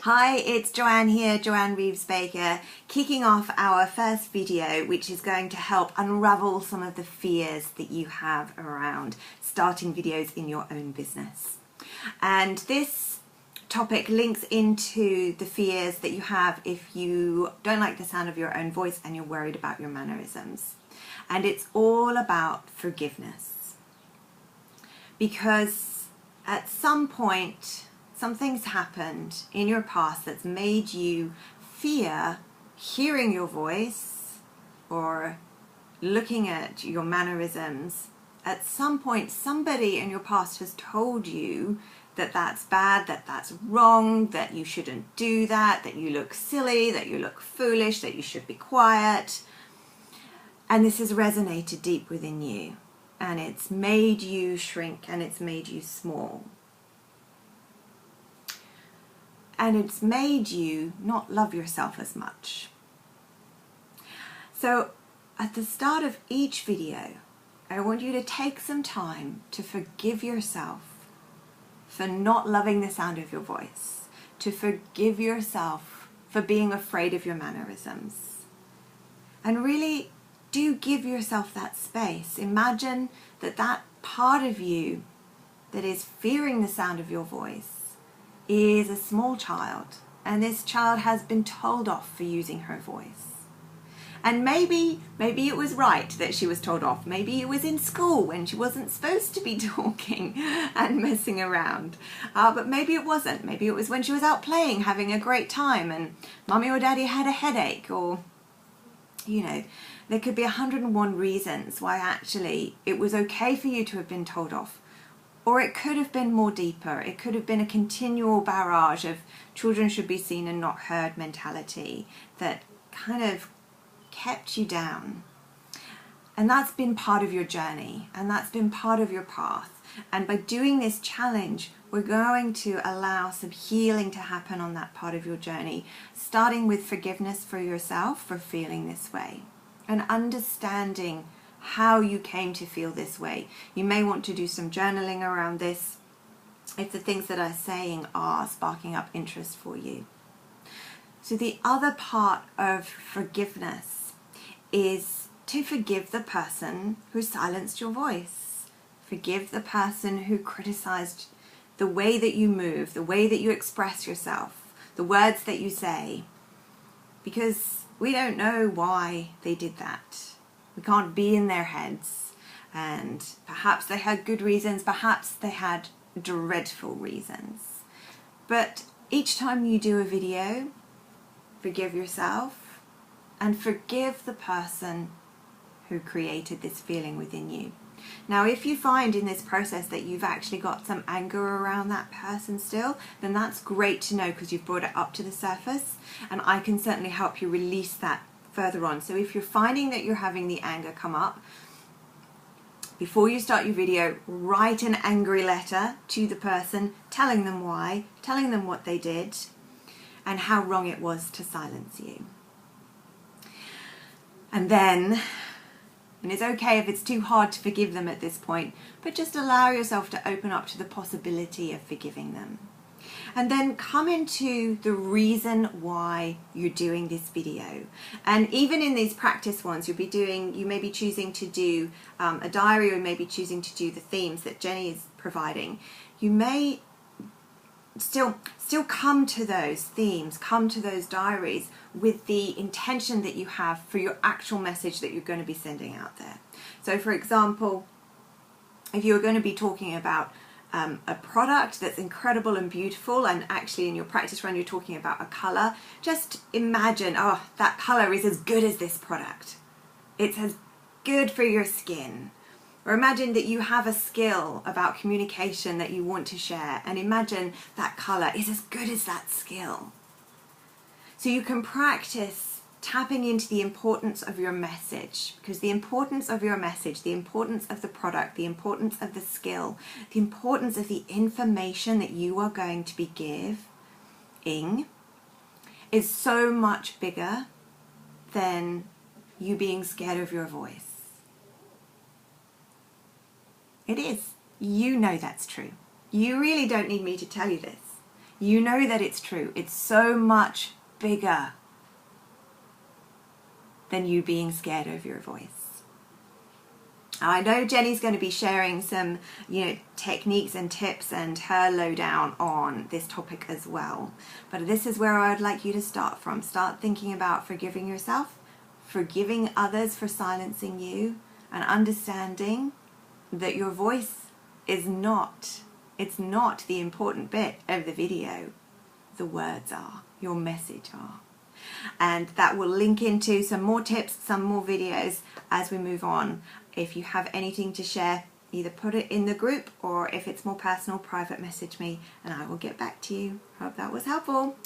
Hi, it's Joanne here, Joanne Reeves-Baker, kicking off our first video, which is going to help unravel some of the fears that you have around starting videos in your own business. And this topic links into the fears that you have if you don't like the sound of your own voice and you're worried about your mannerisms. And it's all about forgiveness. Because at some point, something's happened in your past that's made you fear hearing your voice or looking at your mannerisms. At some point, somebody in your past has told you that that's bad, that that's wrong, that you shouldn't do that, that you look silly, that you look foolish, that you should be quiet. And this has resonated deep within you, and it's made you shrink and it's made you small. And it's made you not love yourself as much. So at the start of each video, I want you to take some time to forgive yourself for not loving the sound of your voice, to forgive yourself for being afraid of your mannerisms. And really do give yourself that space. Imagine that that part of you that is fearing the sound of your voice is a small child, and this child has been told off for using her voice. And maybe it was right that she was told off. Maybe it was in school when she wasn't supposed to be talking and messing around. But maybe it wasn't. Maybe it was when she was out playing, having a great time, and mommy or daddy had a headache, or, you know, there could be 101 reasons why actually it was okay for you to have been told off. Or it could have been more deeper. It could have been a continual barrage of children should be seen and not heard mentality that kind of kept you down. And that's been part of your journey, and that's been part of your path. And by doing this challenge, we're going to allow some healing to happen on that part of your journey, starting with forgiveness for yourself for feeling this way and understanding how you came to feel this way. You may want to do some journaling around this if the things that I'm saying are sparking up interest for you. So the other part of forgiveness is to forgive the person who silenced your voice. Forgive the person who criticized the way that you move, the way that you express yourself, the words that you say, because we don't know why they did that. We can't be in their heads, and perhaps they had good reasons, perhaps they had dreadful reasons. But each time you do a video, forgive yourself and forgive the person who created this feeling within you. Now, if you find in this process that you've actually got some anger around that person still, then that's great to know, because you've brought it up to the surface, and I can certainly help you release that further on. So if you're finding that you're having the anger come up, before you start your video, write an angry letter to the person, telling them why, telling them what they did, and how wrong it was to silence you. And then, and it's okay if it's too hard to forgive them at this point, but just allow yourself to open up to the possibility of forgiving them. And then come into the reason why you're doing this video. And even in these practice ones, you may be choosing to do a diary, or maybe choosing to do the themes that Jenny is providing. You may still come to those themes, come to those diaries with the intention that you have for your actual message that you're going to be sending out there. So for example, if you're going to be talking about a product that's incredible and beautiful, and actually in your practice run you're talking about a colour, just imagine, oh, that colour is as good as this product. It's as good for your skin. Or imagine that you have a skill about communication that you want to share, and imagine that colour is as good as that skill. So you can practice tapping into the importance of your message, because the importance of your message, the importance of the product, the importance of the skill, the importance of the information that you are going to be giving is so much bigger than you being scared of your voice. It is. You know that's true. You really don't need me to tell you this. You know that it's true. It's so much bigger than you being scared of your voice. I know Jenny's going to be sharing some, techniques and tips and her lowdown on this topic as well. But this is where I would like you to start from. Start thinking about forgiving yourself, forgiving others for silencing you, and understanding that your voice is not, it's not the important bit of the video. The words are, your message are. And that will link into some more tips, some more videos as we move on. If you have anything to share, either put it in the group, or if it's more personal, private message me and I will get back to you. Hope that was helpful.